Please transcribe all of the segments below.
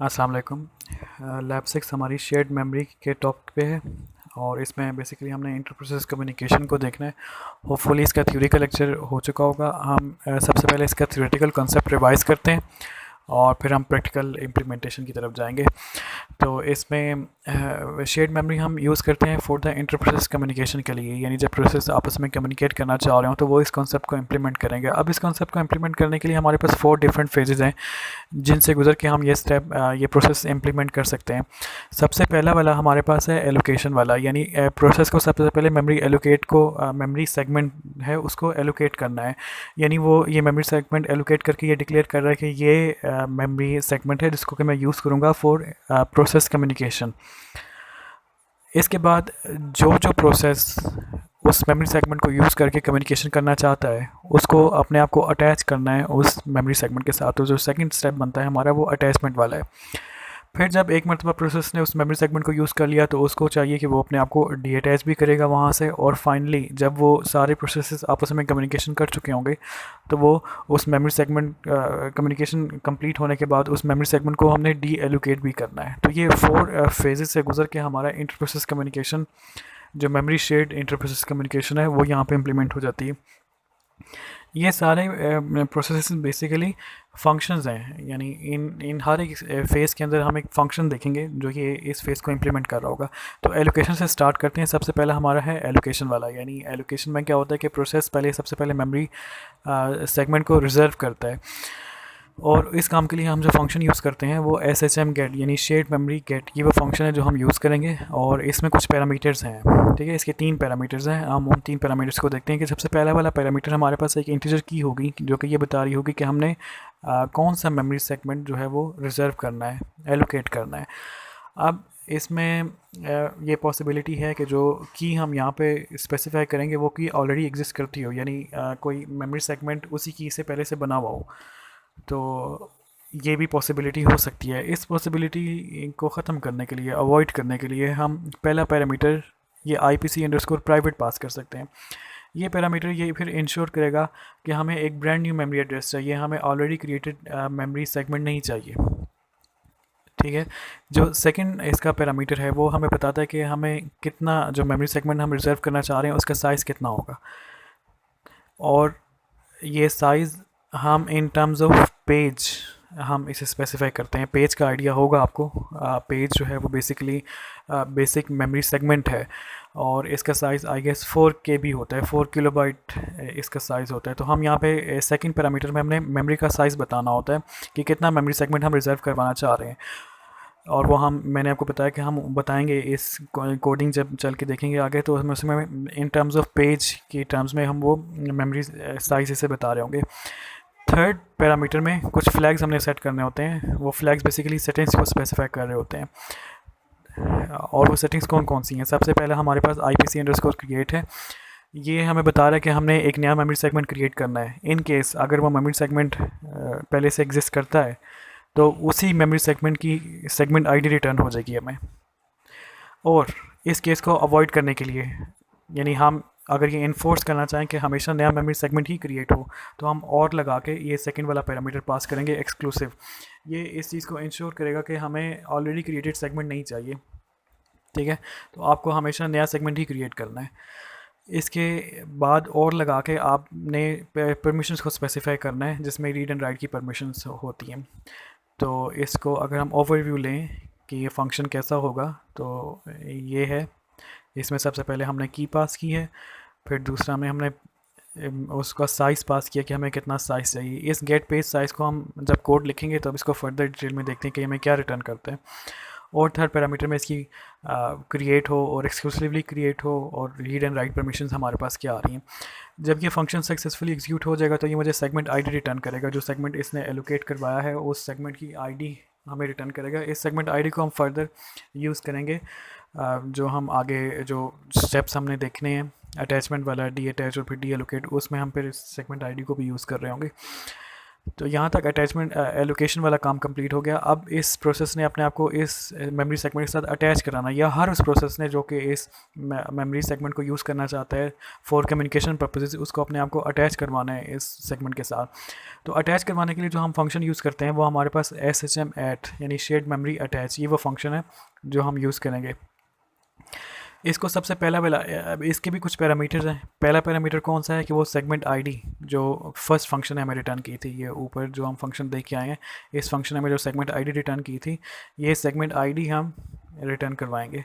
अस्सलाम वालेकुम। लैब 6 हमारी शेयर्ड मेमोरी के टॉपिक पे है और इसमें बेसिकली हमने इंटर प्रोसेस कम्युनिकेशन को देखना है। होपफुली इसका थ्योरी का लेक्चर हो चुका होगा। हम सबसे पहले इसका थ्योरेटिकल कॉन्सेप्ट रिवाइज करते हैं और फिर हम प्रैक्टिकल इम्प्लीमेंटेशन की तरफ जाएंगे। तो इसमें शेयर्ड मेमोरी हम यूज़ करते हैं for the inter process communication के लिए, यानी जब प्रोसेस आपस में कम्युनिकेट करना चाह रहे हो तो वो इस कॉन्सेप्ट को इम्प्लीमेंट करेंगे। अब इस कॉन्सेप्ट को इम्प्लीमेंट करने के लिए हमारे पास 4 डिफरेंट फेजेज़ हैं जिनसे गुजर के हम ये प्रोसेस इम्प्लीमेंट कर सकते हैं। सबसे पहला वाला हमारे पास है एलोकेशन वाला, यानी प्रोसेस को सबसे पहले मेमोरी सेगमेंट है उसको एलोकेट करना है। यानी वो ये मेमोरी सेगमेंट एलोकेट करके ये डिक्लेयर कर रहा है कि ये मेमोरी सेगमेंट है जिसको कि मैं यूज़ करूँगा फॉर प्रोसेस कम्युनिकेशन। इसके बाद जो जो प्रोसेस उस मेमोरी सेगमेंट को यूज़ करके कम्युनिकेशन करना चाहता है उसको अपने आप को अटैच करना है उस मेमोरी सेगमेंट के साथ। तो जो सेकंड स्टेप बनता है हमारा वो अटैचमेंट वाला है। फिर जब एक मरतबा प्रोसेस ने उस मेमोरी सेगमेंट को यूज़ कर लिया तो उसको चाहिए कि वो अपने आप को डीअटैच भी करेगा वहाँ से, और फाइनली जब वो सारे प्रोसेसेस आपस में कम्युनिकेशन कर चुके होंगे तो वो उस मेमोरी सेगमेंट कम्युनिकेशन कंप्लीट होने के बाद उस मेमोरी सेगमेंट को हमने डी एलोकेट भी करना है। तो ये 4 फेजेस से गुजर के हमारा इंटर प्रोसेस कम्युनिकेशन, जो memory shared inter process communication है, वो यहाँ पे इम्प्लीमेंट हो जाती है। ये सारे प्रोसेसेस बेसिकली फंक्शंस हैं, यानी इन इन हर एक फ़ेज़ के अंदर हम एक फ़ंक्शन देखेंगे जो कि इस फ़ेज़ को इम्प्लीमेंट कर रहा होगा। तो एलोकेशन से स्टार्ट करते हैं। सबसे पहला हमारा है एलोकेशन वाला, यानी एलोकेशन में क्या होता है कि प्रोसेस सबसे पहले मेमोरी सेगमेंट को रिज़र्व करता है, और इस काम के लिए हम जो फंक्शन यूज़ करते हैं वो एस एच एम गेट, यानी शेयर्ड मेमोरी गेट, ये वो फंक्शन है जो हम यूज़ करेंगे। और इसमें कुछ पैरामीटर्स हैं, ठीक है। इसके 3 पैरामीटर्स हैं। हम उन 3 पैरामीटर्स को देखते हैं कि सबसे पहला वाला पैरामीटर हमारे पास एक इंटीजर की होगी जो कि ये बता रही होगी कि हमने कौन सा मेमोरी सेगमेंट जो है वो रिज़र्व करना है, एलोकेट करना है। अब इसमें ये पॉसिबिलिटी है कि जो की हम यहाँ पे स्पेसिफाई करेंगे वो की ऑलरेडी एग्जिस्ट करती हो, यानी कोई मेमोरी सेगमेंट उसी की से पहले से बना हुआ हो। तो ये भी पॉसिबिलिटी हो सकती है। इस पॉसिबिलिटी को ख़त्म करने के लिए, अवॉइड करने के लिए, हम पहला पैरामीटर ये I P C underscore private pass कर सकते हैं। ये पैरामीटर ये फिर इंश्योर करेगा कि हमें एक ब्रांड न्यू मेमोरी एड्रेस चाहिए, हमें ऑलरेडी क्रिएटेड मेमोरी सेगमेंट नहीं चाहिए, ठीक है। जो सेकंड इसका पैरामीटर है वो हमें बताता है कि हमें कितना, जो मेमोरी सेगमेंट हम रिज़र्व करना चाह रहे हैं उसका साइज़ कितना होगा, और ये साइज़ हम इन टर्म्स ऑफ पेज हम इसे स्पेसिफाई करते हैं। पेज का आइडिया होगा आपको। पेज जो है वो बेसिकली बेसिक मेमोरी सेगमेंट है, और इसका साइज़ आई गेस 4 KB होता है, 4 KB इसका साइज़ होता है। तो हम यहाँ पे सेकंड पैरामीटर में हमने मेमोरी का साइज़ बताना होता है कि कितना मेमोरी सेगमेंट हम रिज़र्व करवाना चाह रहे हैं। और वो मैंने आपको बताया कि हम बताएंगे इस कोडिंग जब चल के देखेंगे आगे, तो उसमें इन टर्म्स ऑफ पेज की टर्म्स में हम वो मेमोरी साइज इसे बता रहे होंगे। थर्ड पैरामीटर में कुछ फ्लैग्स हमने सेट करने होते हैं। वो फ्लैग्स बेसिकली सेटिंग्स को स्पेसिफाई कर रहे होते हैं, और वो सेटिंग्स कौन कौन सी हैं। सबसे पहले हमारे पास I P C underscore create है। ये हमें बता रहा है कि हमने एक नया मेमोरी सेगमेंट क्रिएट करना है। इन केस अगर वो मेमोरी सेगमेंट पहले से एग्जिस्ट करता है तो उसी मेमोरी सेगमेंट की सेगमेंट आईडी रिटर्न हो जाएगी हमें। और इस केस को अवॉइड करने के लिए, यानी हम अगर ये इन्फोर्स करना चाहें कि हमेशा नया मेमोरी सेगमेंट ही क्रिएट हो, तो हम और लगा के ये सेकंड वाला पैरामीटर पास करेंगे एक्सक्लूसिव। ये इस चीज़ को इंश्योर करेगा कि हमें ऑलरेडी क्रिएटेड सेगमेंट नहीं चाहिए, ठीक है। तो आपको हमेशा नया सेगमेंट ही क्रिएट करना है। इसके बाद और लगा के आपने परमिशंस को स्पेसिफाई करना है, जिसमें रीड एंड राइट की परमिशंस होती हैं। तो इसको अगर हम ओवरव्यू लें कि ये फंक्शन कैसा होगा, तो ये है। इसमें सबसे पहले हमने की पास की है, फिर दूसरा में हमने उसका साइज़ पास किया कि हमें कितना साइज़ चाहिए। इस गेट पेज साइज़ को हम जब कोड लिखेंगे तो अब इसको फर्दर डिटेल में देखते हैं कि हमें क्या रिटर्न करते हैं। और थर्ड पैरामीटर में इसकी क्रिएट हो और एक्सक्लूसिवली क्रिएट हो, और रीड एंड राइट परमिशंस हमारे पास क्या आ रही हैं। जब ये फंक्शन सक्सेसफुली एग्जीक्यूट हो जाएगा तो ये मुझे सेगमेंट आईडी रिटर्न करेगा। जो सेगमेंट इसने एलोकेट करवाया है उस सेगमेंट की आईडी हमें रिटर्न करेगा। इस सेगमेंट आईडी को हम फर्दर यूज़ करेंगे, जो हम आगे जो स्टेप्स हमने देखने हैं, अटैचमेंट वाला, डी अटैच और फिर डी एलोकेट, उसमें हम फिर इस सेगमेंट आईडी को भी यूज़ कर रहे होंगे। तो यहाँ तक अटैचमेंट एलोकेशन वाला काम कंप्लीट हो गया। अब इस प्रोसेस ने अपने आप को इस मेमोरी सेगमेंट के साथ अटैच कराना, या हर उस प्रोसेस ने जो कि इस मेमोरी सेगमेंट को यूज़ करना चाहता है फॉर कम्युनिकेशन पर्पसेस, उसको अपने आप को अटैच करवाना है इस सेगमेंट के साथ। तो अटैच करवाने के लिए जो हम फंक्शन यूज़ करते हैं वो हमारे पास SHM ऐट यानी शेयर्ड मेमोरी अटैच, ये वो फंक्शन है जो हम यूज़ करेंगे। इसको सबसे पहला वाला, अब इसके भी कुछ पैरामीटर्स हैं। पहला पैरामीटर कौन सा है कि वो सेगमेंट आईडी, जो फर्स्ट फंक्शन है हमें रिटर्न की थी, ये ऊपर जो हम फंक्शन देख के आए हैं, इस फंक्शन में जो सेगमेंट आईडी रिटर्न की थी, ये सेगमेंट आईडी हम रिटर्न करवाएंगे।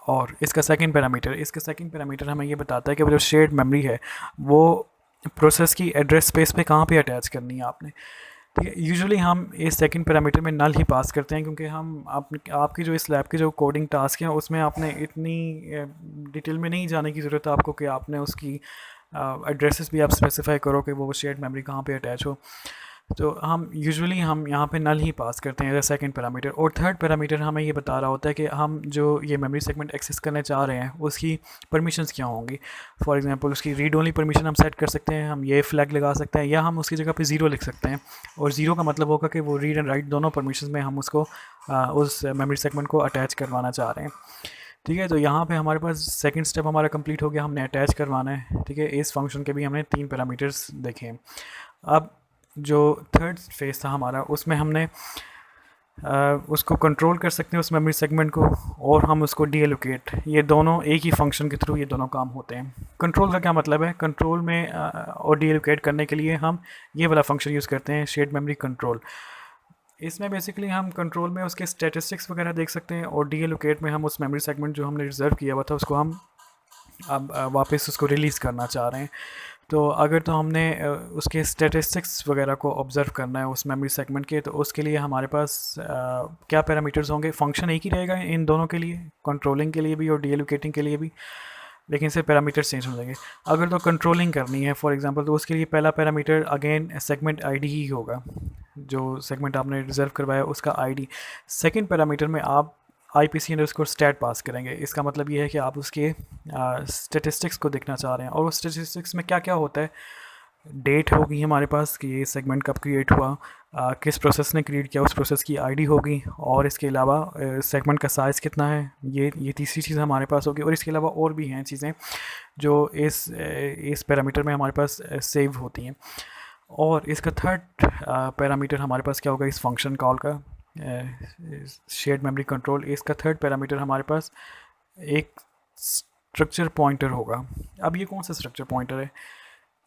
और इसका सेकंड पैरामीटर हमें ये बताता है कि वो जो शेयर्ड मेमोरी है वो प्रोसेस की एड्रेस स्पेस पे कहाँ पे अटैच करनी है आपने। ठीक है, यूजुअली हम इस सेकंड पैरामीटर में नल ही पास करते हैं, क्योंकि हम आपकी जो इस लैब के जो कोडिंग टास्क हैं उसमें आपने इतनी डिटेल में नहीं जाने की ज़रूरत है आपको कि आपने उसकी एड्रेसेस भी आप स्पेसिफाई करो कि वो शेयर्ड मेमोरी कहाँ पे अटैच हो। तो हम यूजुअली हम यहाँ पे नल ही पास करते हैं एज अ सेकंड पैरामीटर। और थर्ड पैरामीटर हमें ये बता रहा होता है कि हम जो ये मेमोरी सेगमेंट एक्सेस करने चाह रहे हैं उसकी परमिशंस क्या होंगी। फॉर एग्जांपल उसकी रीड ओनली परमिशन हम सेट कर सकते हैं, हम ये फ्लैग लगा सकते हैं, या हम उसकी जगह पे ज़ीरो लिख सकते हैं। और ज़ीरो का मतलब होगा कि वो रीड एंड राइट दोनों परमिशन में हम उसको उस मेमोरी सेगमेंट को अटैच करवाना चाह रहे हैं। ठीक है, तो यहाँ पे हमारे पास सेकंड स्टेप हमारा कंप्लीट हो गया, हमने अटैच करवाना है। ठीक है, इस फंक्शन के भी हमने 3 पैरामीटर्स देखे हैं। अब जो थर्ड फेज़ था हमारा, उसमें हमने उसको कंट्रोल कर सकते हैं उस मेमोरी सेगमेंट को, और हम उसको डी एलोकेट, ये दोनों एक ही फंक्शन के थ्रू ये दोनों काम होते हैं। कंट्रोल का क्या मतलब है, कंट्रोल में और डी एलोकेट करने के लिए हम ये वाला फंक्शन यूज़ करते हैं, शेयर्ड मेमोरी कंट्रोल। इसमें बेसिकली हम कंट्रोल में उसके स्टैटिस्टिक्स वगैरह देख सकते हैं, और डी एलोकेट में हम उस मेमोरी सेगमेंट जो हमने रिज़र्व किया हुआ था उसको हम अब वापस उसको रिलीज़ करना चाह रहे हैं। तो अगर तो हमने उसके स्टैटिस्टिक्स वगैरह को ऑब्ज़र्व करना है उस मेमोरी सेगमेंट के, तो उसके लिए हमारे पास क्या पैरामीटर्स होंगे। फंक्शन एक ही रहेगा इन दोनों के लिए, कंट्रोलिंग के लिए भी और डी एलोकेटिंग के लिए भी, लेकिन सिर्फ पैरामीटर्स चेंज हो जाएंगे। अगर तो कंट्रोलिंग करनी है फॉर एग्जांपल, तो उसके लिए पहला पैरामीटर अगेन सेगमेंट आईडी ही होगा, जो सेगमेंट आपने रिजर्व करवाया उसका आईडी। सेकंड पैरामीटर में आप IPC_stat स्टैट पास करेंगे। इसका मतलब ये है कि आप उसके स्टेटिस्टिक्स को देखना चाह रहे हैं, और उस स्टेटिस्टिक्स में क्या क्या होता है। डेट होगी हमारे पास कि ये सेगमेंट कब क्रिएट हुआ, किस प्रोसेस ने क्रिएट किया, उस प्रोसेस की आईडी होगी, और इसके अलावा सेगमेंट का साइज़ कितना है, ये तीसरी चीज़ हमारे पास होगी। और इसके अलावा और भी हैं चीज़ें जो इस पैरामीटर में हमारे पास सेव होती हैं। और इसका थर्ड पैरामीटर हमारे पास क्या होगा, इस फंक्शन कॉल का शेयर्ड मेमोरी कंट्रोल, इसका थर्ड पैरामीटर हमारे पास एक स्ट्रक्चर पॉइंटर होगा। अब ये कौन सा स्ट्रक्चर पॉइंटर है,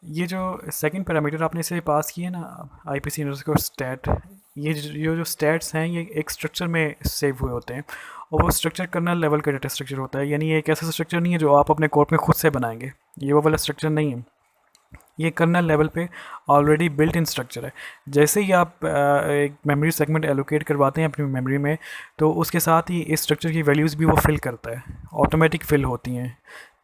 ये जो सेकंड पैरामीटर आपने इसे पास किए ना IPC_stat, ये जो स्टैट्स हैं ये एक स्ट्रक्चर में सेव हुए होते हैं, और वो स्ट्रक्चर कर्नल लेवल का डेटा स्ट्रक्चर होता है। यानी ये एक ऐसा स्ट्रक्चर नहीं है जो आप अपने कोड में खुद से बनाएंगे, ये वो वाला स्ट्रक्चर नहीं है, ये कर्नल लेवल पे ऑलरेडी बिल्ट इन स्ट्रक्चर है। जैसे ही आप एक मेमोरी सेगमेंट एलोकेट करवाते हैं अपनी मेमोरी में, तो उसके साथ ही इस स्ट्रक्चर की वैल्यूज़ भी वो फिल करता है, ऑटोमेटिक फिल होती हैं।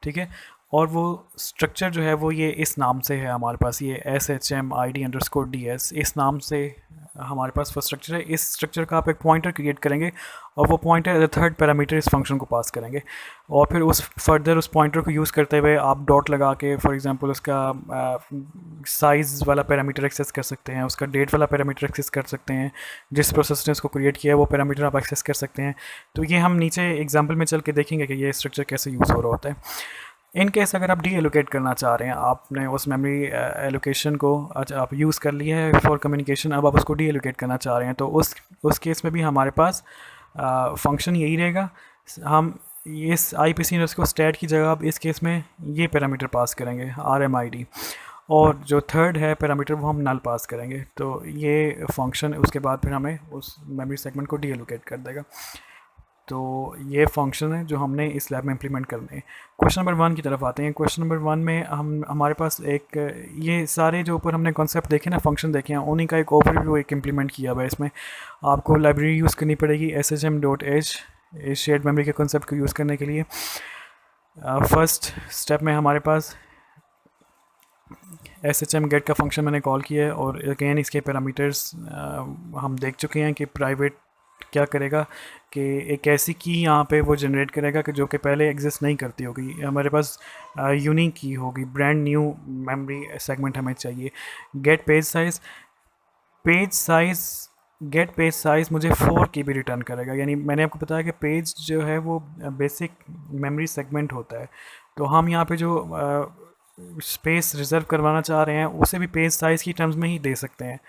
ठीक है, और वो स्ट्रक्चर जो है वो ये इस नाम से है हमारे पास, ये SHM_ID_DS इस नाम से हमारे पास वो स्ट्रक्चर है। इस स्ट्रक्चर का आप एक पॉइंटर क्रिएट करेंगे, और वो pointer as a third parameter इस फंक्शन को पास करेंगे, और फिर उस फर्दर उस पॉइंटर को यूज़ करते हुए आप डॉट लगा के फॉर एग्जांपल उसका साइज़ वाला पैरामीटर एक्सेस कर सकते हैं, उसका डेट वाला पैरामीटर एक्सेस कर सकते हैं, जिस प्रोसेस ने उसको क्रिएट किया है वो पैरामीटर आप एक्सेस कर सकते हैं। तो ये हम नीचे एग्जाम्पल में चल के देखेंगे कि ये स्ट्रक्चर कैसे यूज़ हो रहा होता है। इन केस अगर आप डी एलोकेट करना चाह रहे हैं, आपने उस मेमोरी एलोकेशन को अच्छा आप यूज़ कर लिया है फॉर कम्युनिकेशन, अब आप उसको डी एलोकेट करना चाह रहे हैं, तो उस केस में भी हमारे पास फंक्शन यही रहेगा। हम इस IPC_stat की जगह अब इस केस में ये पैरामीटर पास करेंगे RMID, और जो थर्ड है पैरामीटर वो हम नल पास करेंगे। तो ये फंक्शन उसके बाद फिर हमें उस मेमोरी सेगमेंट को डी एलोकेट कर देगा। तो ये फंक्शन है जो हमने इस लैब में इम्प्लीमेंट करने हैं। क्वेश्चन नंबर 1 की तरफ आते हैं। क्वेश्चन नंबर 1 में हमारे पास एक ये सारे जो ऊपर हमने कॉन्सेप्ट देखे ना, फंक्शन देखे हैं, उन्हीं का एक ओवरव्यू एक इम्प्लीमेंट किया हुआ है। इसमें आपको लाइब्रेरी यूज़ करनी पड़ेगी SHM.h इस शेयर्ड मेमोरी के कॉन्सेप्ट को यूज़ करने के लिए। फर्स्ट स्टेप में हमारे पास SHM गेट का फंक्शन मैंने कॉल किया है, और अगेन इसके पैरामीटर्स हम देख चुके हैं कि प्राइवेट क्या करेगा कि एक ऐसी की यहाँ पे वो जनरेट करेगा कि जो कि पहले एग्जिस्ट नहीं करती होगी। हमारे पास यूनिक की होगी, ब्रांड न्यू मेमोरी सेगमेंट हमें चाहिए। Get page size, page size get page size मुझे 4 KB रिटर्न करेगा। यानी मैंने आपको बताया कि पेज जो है वो बेसिक मेमोरी सेगमेंट होता है, तो हम यहाँ पे जो स्पेस रिज़र्व करवाना चाह रहे हैं उसे भी पेज साइज़ की टर्म्स में ही दे सकते हैं।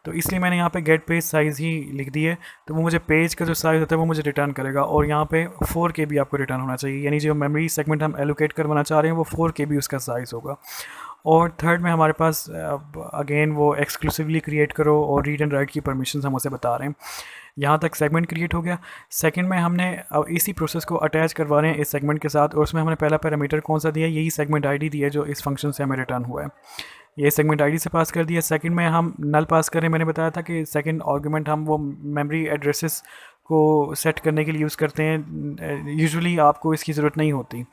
तो इसलिए मैंने यहाँ पे गेट पेज साइज़ ही लिख दी है, तो वो मुझे पेज का जो साइज़ होता है वो मुझे रिटर्न करेगा, और यहाँ पे 4 KB आपको रिटर्न होना चाहिए। यानी जो मेमोरी सेगमेंट हम एलोकेट करवाना चाह रहे हैं वो 4 KB उसका साइज़ होगा। और थर्ड में हमारे पास अगेन वो एक्सक्लूसिवली क्रिएट करो और रीड एंड राइट की परमिशन हम उसे बता रहे हैं। यहाँ तक सेगमेंट क्रिएट हो गया। सेकंड में हमने अब इसी प्रोसेस को अटैच करवा रहे हैं इस सेगमेंट के साथ, और उसमें हमने पहला पैरामीटर कौन सा दिया है, यही सेगमेंट आईडी दिया है जो इस फंक्शन से हमें रिटर्न हुआ है। ये सेगमेंट आईडी से पास कर दिया। सेकंड में हम नल पास करें, मैंने बताया था कि सेकंड आर्गुमेंट हम वो मेमोरी एड्रेसेस को सेट करने के लिए यूज़ करते हैं। यूजुअली आपको इसकी ज़रूरत नहीं होती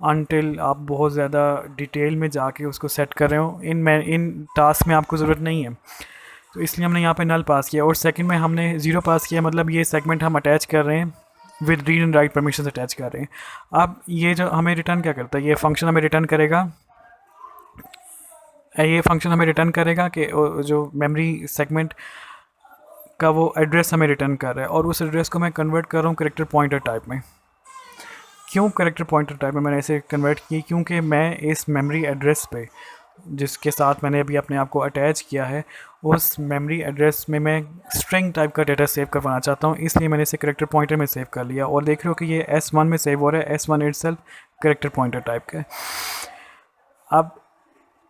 अनटिल आप बहुत ज़्यादा डिटेल में जाके उसको सेट कर रहे हो। इन टास्क में आपको ज़रूरत नहीं है, तो इसलिए हमने यहाँ पे नल पास किया। और सेकंड में हमने ज़ीरो पास किया, मतलब ये सेगमेंट हम अटैच कर रहे हैं with read and write permission attach कर रहे हैं। अब ये जो हमें रिटर्न क्या करता है, ये फंक्शन हमें रिटर्न करेगा, कि जो मेमोरी सेगमेंट का वो एड्रेस हमें रिटर्न कर रहा है, और उस एड्रेस को मैं कन्वर्ट कर रहा हूँ करेक्टर पॉइंटर टाइप में। क्यों करेक्टर पॉइंटर टाइप में मैंने इसे कन्वर्ट की, क्योंकि मैं इस मेमोरी एड्रेस पे जिसके साथ मैंने अभी अपने आप को अटैच किया है, उस मेमोरी एड्रेस में मैं स्ट्रिंग टाइप का डेटा सेव करवाना चाहता हूँ, इसलिए मैंने इसे करेक्टर पॉइंटर में सेव कर लिया। और देख रहे हो कि ये S1 में सेव हो रहा है, S1 itself character pointer type का है। अब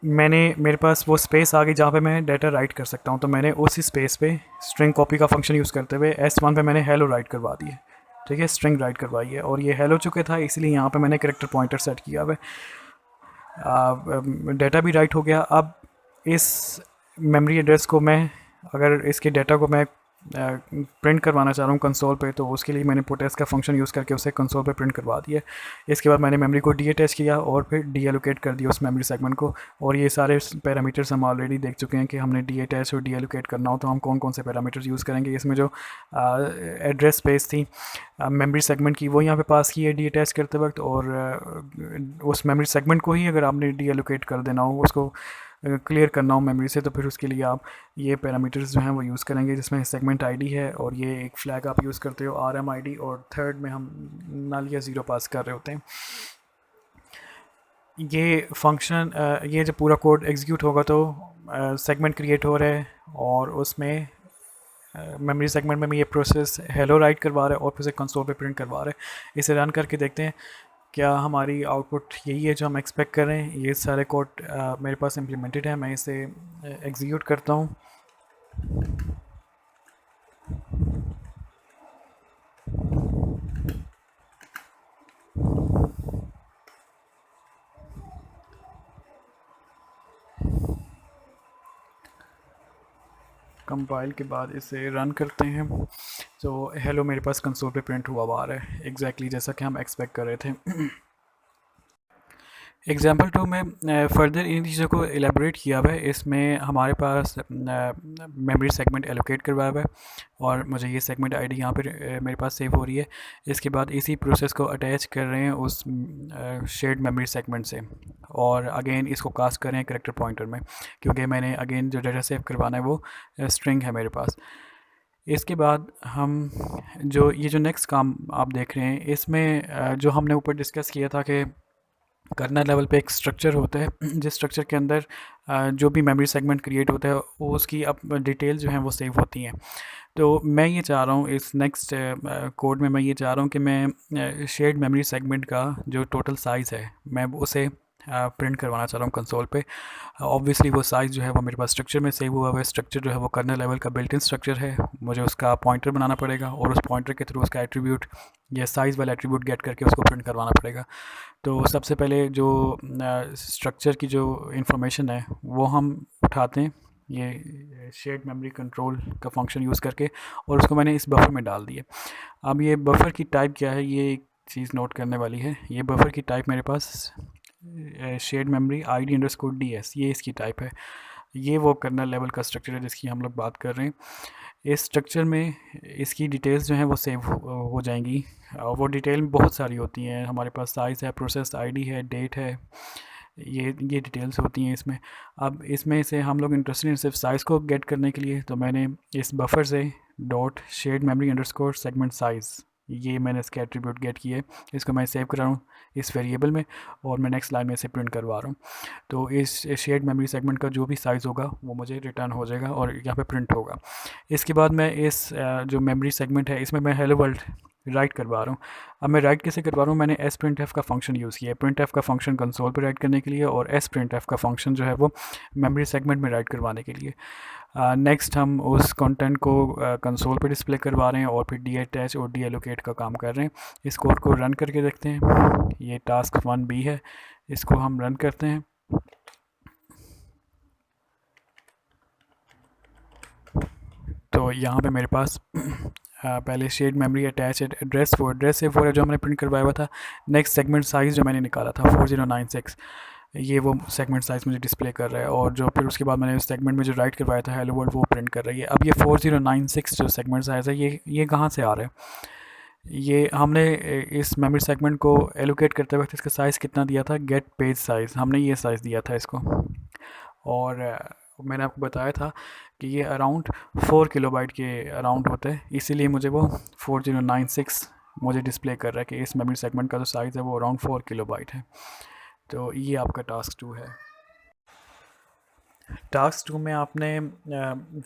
मेरे पास वो स्पेस आ गई जहाँ पे मैं डाटा राइट कर सकता हूँ, तो मैंने उसी स्पेस पे स्ट्रिंग कॉपी का फंक्शन यूज़ करते हुए S1 पे मैंने हेलो राइट करवा दी है। ठीक है, स्ट्रिंग राइट करवाई है, और ये हेलो चुके था, इसलिए यहाँ पे मैंने करेक्टर पॉइंटर सेट किया हुआ है। डाटा भी राइट हो गया। अब इस मेमोरी एड्रेस को मैं, अगर इसके डाटा को मैं प्रिंट करवाना चाह रहा हूँ कंसोल पे, तो उसके लिए मैंने पुट एस का फंक्शन यूज़ करके उसे कंसोल पे प्रिंट करवा दिया। इसके बाद मैंने मेमोरी को डी अटैच किया और फिर डी एलोकेट कर दिया उस मेमोरी सेगमेंट को। और ये सारे पैरामीटर्स हम ऑलरेडी देख चुके हैं कि हमने डी अटैच और डी एलोकेट करना हो तो हम कौन कौन से पैरामीटर्स यूज़ करेंगे। इसमें जो एड्रेस स्पेस थी मेमोरी सेगमेंट की, वो यहाँ पे पास की है डी अटैच करते वक्त, और उस मेमोरी सेगमेंट को ही अगर आपने डी एलोकेट कर देना हो, उसको क्लियर करना हो मेमोरी से, तो फिर उसके लिए आप ये पैरामीटर्स जो हैं वो यूज़ करेंगे, जिसमें सेगमेंट आईडी है और ये एक फ्लैग आप यूज़ करते हो RMID, और थर्ड में हम नल या ज़ीरो पास कर रहे होते हैं। ये फंक्शन ये जब पूरा कोड एग्जीक्यूट होगा तो सेगमेंट क्रिएट हो रहा है, और उसमें मेमोरी सेगमेंट में ये प्रोसेस हेलो राइट करवा रहा है और फिर से कंसोल पे प्रिंट करवा रहा है। इसे रन करके देखते हैं क्या हमारी आउटपुट यही है जो हम एक्सपेक्ट कर रहे हैं। ये सारे कोड मेरे पास इम्प्लीमेंटेड है, मैं इसे एग्जीक्यूट करता हूँ। कंपाइल के बाद इसे रन करते हैं, तो हेलो मेरे पास कंसोल पे प्रिंट हुआ हुआ आ रहा है, एग्जैक्टली जैसा कि हम एक्सपेक्ट कर रहे थे। एग्जाम्पल 2 में फर्दर इन चीज़ों को एलेबरेट किया हुआ है। इसमें हमारे पास मेमोरी सेगमेंट एलोकेट करवाया हुआ है, और मुझे ये सेगमेंट आईडी यहाँ पर मेरे पास सेव हो रही है। इसके बाद इसी प्रोसेस को अटैच कर रहे हैं उस शेयर्ड मेमोरी सेगमेंट से, और अगेन इसको कास्ट कर रहे हैं करेक्टर पॉइंटर में, क्योंकि मैंने अगेन जो डाटा सेव करवाना है वो स्ट्रिंग है मेरे पास। इसके बाद हम ये जो नेक्स्ट काम आप देख रहे हैं, इसमें जो हमने ऊपर डिस्कस किया था कि कर्नल लेवल पे एक स्ट्रक्चर होता है, जिस स्ट्रक्चर के अंदर जो भी मेमोरी सेगमेंट क्रिएट होता है वो उसकी अब डिटेल जो हैं वो सेव होती हैं। तो मैं ये चाह रहा हूँ इस नेक्स्ट कोड में, मैं ये चाह रहा हूँ कि मैं शेयर्ड मेमोरी सेगमेंट का जो टोटल साइज़ है मैं उसे प्रिंट करवाना चाह रहा हूँ कंसोल पे। ऑब्वियसली वो साइज़ जो है वो मेरे पास स्ट्रक्चर में सेव हुआ है। स्ट्रक्चर जो है वो कर्नल लेवल का बिल्ट इन स्ट्रक्चर है, मुझे उसका पॉइंटर बनाना पड़ेगा, और उस पॉइंटर के थ्रू उसका एट्रीब्यूट या साइज़ वाला एट्रीब्यूट गेट करके उसको प्रिंट करवाना पड़ेगा। तो सबसे पहले जो स्ट्रक्चर की जो इंफॉर्मेशन है वो हम उठाते हैं ये शेयर्ड मेमोरी कंट्रोल का फंक्शन यूज़ करके, और उसको मैंने इस बफर में डाल दिया। अब ये बफर की टाइप क्या है, ये एक चीज़ नोट करने वाली है। ये बफर की टाइप मेरे पास शेयर्ड मेमोरी ID_DS ये इसकी टाइप है। ये वो कर्नल लेवल का स्ट्रक्चर है जिसकी हम लोग बात कर रहे हैं। इस स्ट्रक्चर में इसकी डिटेल्स जो हैं वो सेव हो जाएंगी, और वो डिटेल बहुत सारी होती हैं। हमारे पास साइज़ है, प्रोसेस आईडी है, डेट है, ये डिटेल्स होती हैं इसमें। अब इसमें से हम लोग इंटरेस्टेड हैं सिर्फ साइज़ को गेट करने के लिए, तो मैंने इस बफर से dot shared memory underscore segment size, ये मैंने इसके एट्रीब्यूट गेट किए। इसको मैं सेव कर रहा हूँ इस वेरिएबल में, और मैं नेक्स्ट लाइन में इसे प्रिंट करवा रहा हूँ। तो इस शेयर्ड मेमोरी सेगमेंट का जो भी साइज़ होगा वो मुझे रिटर्न हो जाएगा और यहाँ पे प्रिंट होगा। इसके बाद मैं इस जो मेमोरी सेगमेंट है इसमें मैं हेलो वर्ल्ड राइट करवा रहा हूँ। अब मैं राइट कैसे करवा रहा हूँ, मैंने एस प्रिंट एफ का फंक्शन यूज़ किया है प्रिंट एफ का फंक्शन कंसोल पर राइट करने के लिए, और एस प्रिंट एफ का फंक्शन जो है वो मेमोरी सेगमेंट में राइट करवाने के लिए। नेक्स्ट हम उस कंटेंट को कंसोल पे डिस्प्ले करवा रहे हैं और फिर डी अटैच और डी एलोकेट का काम कर रहे हैं। इस कोड को रन करके देखते हैं। ये टास्क 1B है, इसको हम रन करते हैं। तो यहाँ पे मेरे पास पहले शेड मेमोरी अटैच एड्रेस से 4 है जो हमने प्रिंट करवाया हुआ था। नेक्स्ट सेगमेंट साइज़ जो मैंने निकाला था 4096, ये वो सेगमेंट साइज़ मुझे डिस्प्ले कर रहा है, और जो फिर उसके बाद मैंने उस सेगमेंट में जो राइट करवाया था हेलो वर्ल्ड वो प्रिंट कर रही है। अब ये 4096 जो सेगमेंट साइज़ है ये कहाँ से आ रहा है? ये हमने इस मेमोरी सेगमेंट को एलोकेट करते वक्त इसका साइज़ कितना दिया था, गेट पेज साइज़, हमने ये साइज़ दिया था इसको। और मैंने आपको बताया था कि ये अराउंड 4 किलोबाइट के अराउंड होता है, इसीलिए मुझे वो 4096 मुझे डिस्प्ले कर रहा है कि इस मेमोरी सेगमेंट का जो साइज़ है वो अराउंड 4 किलोबाइट है। तो ये आपका टास्क 2 है। टास्क 2 में आपने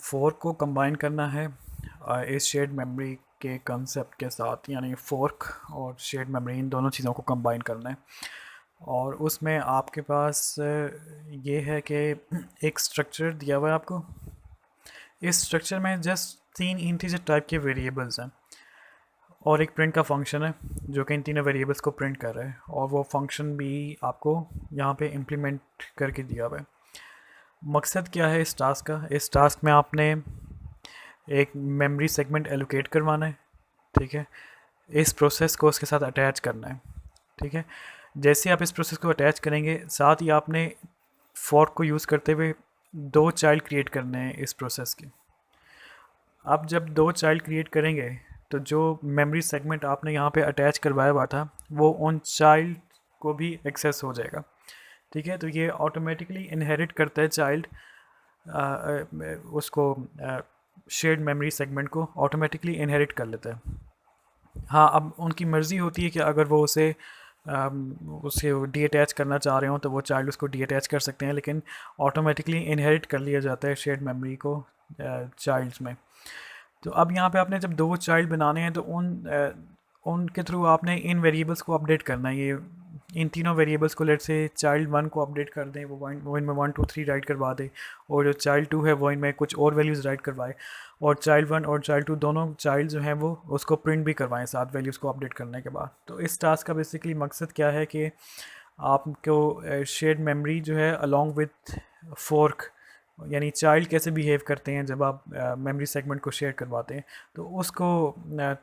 4 को कंबाइन करना है इस शेयर्ड मेमोरी के कंसेप्ट के साथ, यानी फोर्क और शेयर्ड मेमोरी इन दोनों चीज़ों को कंबाइन करना है। और उसमें आपके पास ये है कि एक स्ट्रक्चर दिया हुआ है आपको। इस स्ट्रक्चर में जस्ट 3 इंटीजर टाइप के वेरिएबल्स हैं और एक प्रिंट का फंक्शन है जो कि इन तीनों वेरिएबल्स को प्रिंट कर रहा है, और वो फंक्शन भी आपको यहाँ पे इम्प्लीमेंट करके दिया हुआ है। मकसद क्या है इस टास्क का? इस टास्क में आपने एक मेमोरी सेगमेंट एलोकेट करवाना है, ठीक है। इस प्रोसेस को उसके साथ अटैच करना है, ठीक है। जैसे आप इस प्रोसेस को अटैच करेंगे, साथ ही आपने फॉर्क को यूज़ करते हुए 2 चाइल्ड क्रिएट करने हैं इस प्रोसेस के। अब जब 2 चाइल्ड क्रिएट करेंगे तो जो मेमोरी सेगमेंट आपने यहाँ पे अटैच करवाया हुआ था वो उन चाइल्ड को भी एक्सेस हो जाएगा, ठीक है। तो ये ऑटोमेटिकली इनहेरिट करता है चाइल्ड, उसको शेयर्ड मेमोरी सेगमेंट को ऑटोमेटिकली इनहेरिट कर लेता है। हाँ, अब उनकी मर्ज़ी होती है कि अगर वो उसे डी अटैच करना चाह रहे हो तो वो चाइल्ड उसको डी अटैच कर सकते हैं, लेकिन ऑटोमेटिकली इनहेरिट कर लिया जाता है शेयर्ड मेमोरी को चाइल्ड्स में। तो अब यहाँ पे आपने जब 2 चाइल्ड बनाने हैं तो उनके थ्रू आपने इन वेरिएबल्स को अपडेट करना है। ये इन तीनों वेरिएबल्स को लेट से चाइल्ड 1 को अपडेट कर दें, वो इनमें 1 2 3 राइट करवा दे, और जो चाइल्ड 2 है वो इनमें कुछ और वैल्यूज़ राइट करवाए, और चाइल्ड 1 और चाइल्ड 2 दोनों चाइल्ड जो हैं वो उसको प्रिंट भी करवाएं साथ वैल्यूज़ को अपडेट करने के बाद। तो इस टास्क का बेसिकली मकसद क्या है कि आपको शेयर्ड मेमोरी जो है अलॉन्ग विथ फोर्क, यानी चाइल्ड कैसे बिहेव करते हैं जब आप मेमोरी सेगमेंट को शेयर करवाते हैं, तो उसको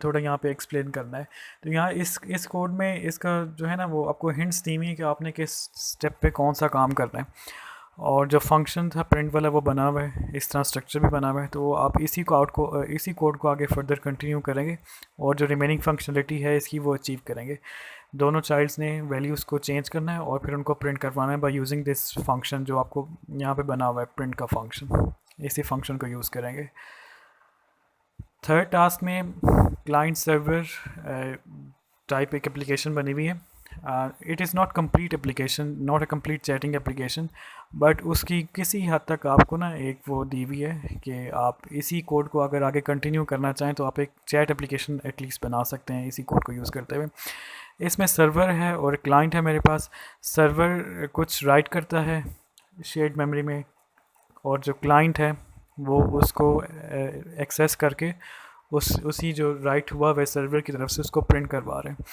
थोड़ा यहाँ पे एक्सप्लेन करना है। तो यहाँ इस कोड में इसका जो है ना वो आपको हिंट्स दी हुई है कि आपने किस स्टेप पे कौन सा काम करना है, और जो फंक्शन था प्रिंट वाला वो बना हुआ है, इस तरह स्ट्रक्चर भी बना हुआ है। तो आप इसी कोड को आगे फर्दर कंटिन्यू करेंगे और जो रिमेनिंग फंक्शनलिटी है इसकी वो अचीव करेंगे। दोनों चाइल्ड्स ने वैल्यूज़ को चेंज करना है और फिर उनको प्रिंट करवाना है बाय यूजिंग दिस फंक्शन जो आपको यहाँ पे बना हुआ है, प्रिंट का फंक्शन। इसी फंक्शन को यूज़ करेंगे। थर्ड टास्क में क्लाइंट सर्वर टाइप एक एप्लीकेशन बनी हुई है। It is not complete application, not a complete chatting application, but उसकी किसी हद तक आपको ना एक वो दी हुई है कि आप इसी कोड को अगर आगे कंटिन्यू करना चाहें तो आप एक चैट एप्लीकेशन एटलीस्ट बना सकते हैं इसी कोड को यूज़ करते हुए। इसमें सर्वर है और क्लाइंट है मेरे पास। सर्वर कुछ राइट करता है शेयर्ड मेमोरी में, और जो क्लाइंट है वो उसको एक्सेस करके उसी जो राइट हुआ वह सर्वर की तरफ से उसको प्रिंट करवा रहे हैं।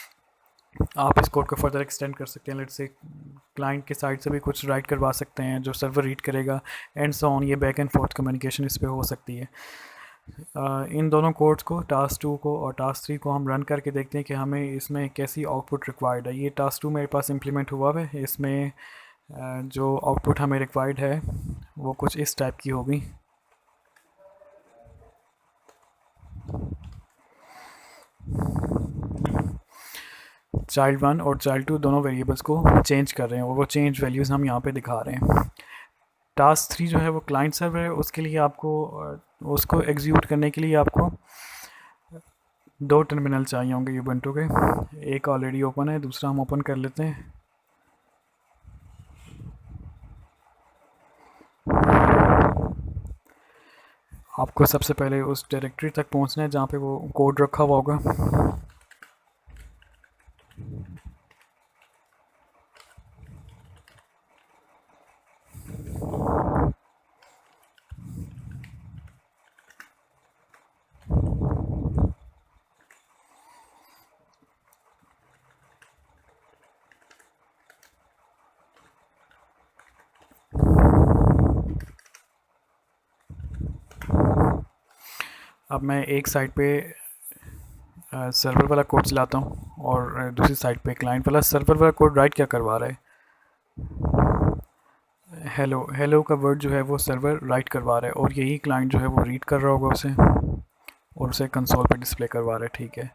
आप इस कोड को फर्दर एक्सटेंड कर सकते हैं, लेट से क्लाइंट के साइड से भी कुछ राइट करवा सकते हैं जो सर्वर रीड करेगा, एंड सो ऑन। ये बैक एंड फोर्थ कम्युनिकेशन इस पर हो सकती है। इन दोनों कोड्स को, टास्क 2 को और टास्क 3 को हम रन करके देखते हैं कि हमें इसमें कैसी आउटपुट रिक्वायर्ड है। ये टास्क 2 मेरे पास इम्प्लीमेंट हुआ है, इसमें जो आउटपुट हमें रिक्वायर्ड है वो कुछ इस टाइप की होगी। चाइल्ड 1 और चाइल्ड 2 दोनों वेरिएबल्स को चेंज कर रहे हैं और वो चेंज वैल्यूज़ हम यहाँ पे दिखा रहे हैं। टास्क 3 जो है वो क्लाइंट सर्वर है, उसके लिए आपको उसको एग्जीक्यूट करने के लिए आपको 2 टर्मिनल चाहिए होंगे यूबंटू के। एक ऑलरेडी ओपन है, दूसरा हम ओपन कर लेते हैं। आपको सबसे पहले उस डायरेक्टरी तक पहुंचना है जहाँ पे वो कोड रखा हुआ होगा। अब मैं एक साइड पे सर्वर वाला कोड चलाता हूँ और दूसरी साइड पे क्लाइंट वाला। सर्वर वाला कोड राइट क्या करवा रहा है, हेलो हेलो का वर्ड जो है वो सर्वर राइट करवा रहा है और यही क्लाइंट जो है वो रीड कर रहा होगा उसे और उसे कंसोल पे डिस्प्ले करवा रहा है। ठीक है,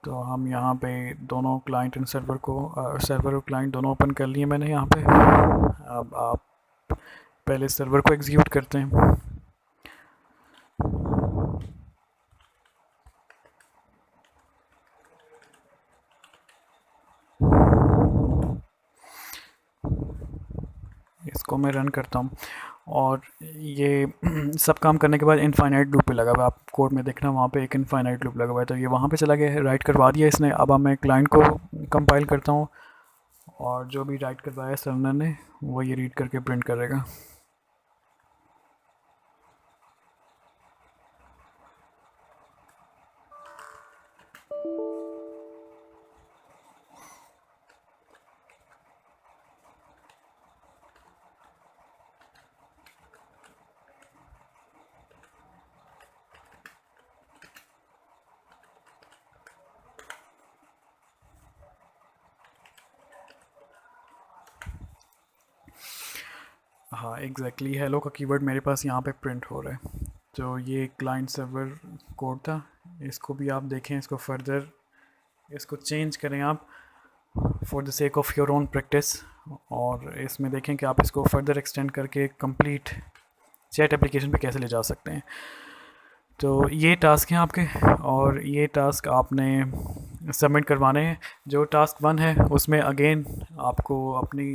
तो हम यहाँ पे दोनों क्लाइंट एंड सर्वर को सर्वर और क्लाइंट दोनों ओपन कर लिए मैंने यहाँ पे। अब आप पहले सर्वर को एग्जीक्यूट करते हैं। इसको मैं रन करता हूँ और ये सब काम करने के बाद इनफाइनाइट लूप पे लगा हुआ है। आप कोड में देखना वहाँ पे एक इनफाइनाइट लूप लगा हुआ है, तो ये वहाँ पे चला गया है, राइट करवा दिया इसने। अब मैं क्लाइंट को कंपाइल करता हूँ और जो भी राइट करवाया है सर्वर ने वो ये रीड करके प्रिंट करेगा। हाँ एग्जैक्टली, हेलो का कीवर्ड मेरे पास यहाँ पे प्रिंट हो रहा है। तो ये क्लाइंट सर्वर कोड था, इसको भी आप देखें, इसको फर्दर इसको चेंज करें आप for the sake of your own practice, और इसमें देखें कि आप इसको फर्दर एक्सटेंड करके कंप्लीट चैट एप्लीकेशन पे कैसे ले जा सकते हैं। तो ये टास्क हैं आपके और ये टास्क आपने सबमिट करवाने हैं। जो टास्क 1 है उसमें अगेन आपको अपनी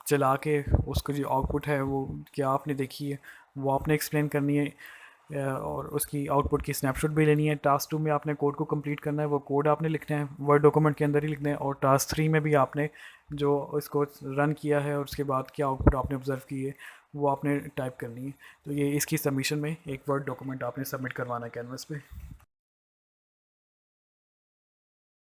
चला के उसको जो आउटपुट है वो क्या आपने देखी है वो आपने एक्सप्लेन करनी है और उसकी आउटपुट की स्नैपशॉट भी लेनी है। टास्क 2 में आपने कोड को कंप्लीट करना है, वो कोड आपने लिखना है, वर्ड डॉक्यूमेंट के अंदर ही लिखना है। और टास्क 3 में भी आपने जो इसको रन किया है और उसके बाद क्या आउटपुट आपने ऑब्ज़र्व की है वो आपने टाइप करनी है। तो ये इसकी सबमिशन में एक वर्ड डॉक्यूमेंट आपने सबमिट करवाना है कैनवस पे।